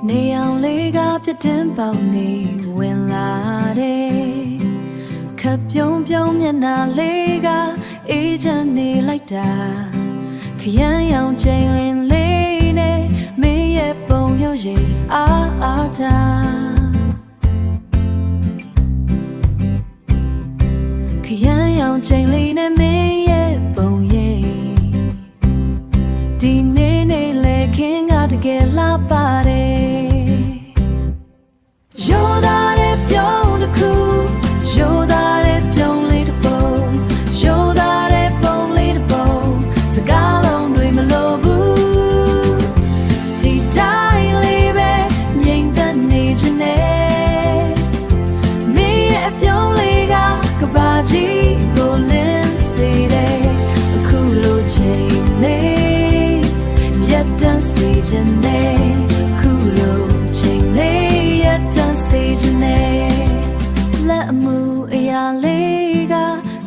နေအောင်လေးကပြတ်တင်ပေါက်နေဝင်လာတယ်ခပ်ပြုံးပြုံးမျက်နှာလေးကအေးချမ်းနေလိုက်တာခရမ်းရောင်ချိန်လင်းလေးနဲ့မင်းရဲ့ပုံရုပ်ရည်အားတာခရမ်းရောင်ချိန်လေးနဲ့မင်းရဲ့ပုံရိပ်ဒီနေ့နေ့လေခင်ကတကယ်လာပါတယ်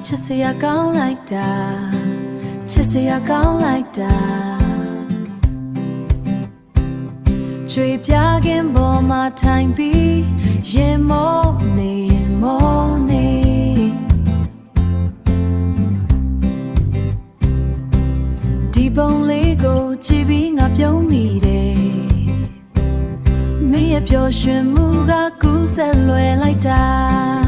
ချစ်စရာကောင်းလိုက်တာချစ်စရာကောင်းလိုက်တာကြွေပြခင်ပေါ်မှာထိုင်ပြီးရင်မောနေဒီပုံလေးကိုကြည့်ပြီးငါပြုံးမိတယ်မင်းရဲ့ပျော်ရွှင်မှုကကူးဆက်လွယ်လိုက်တာ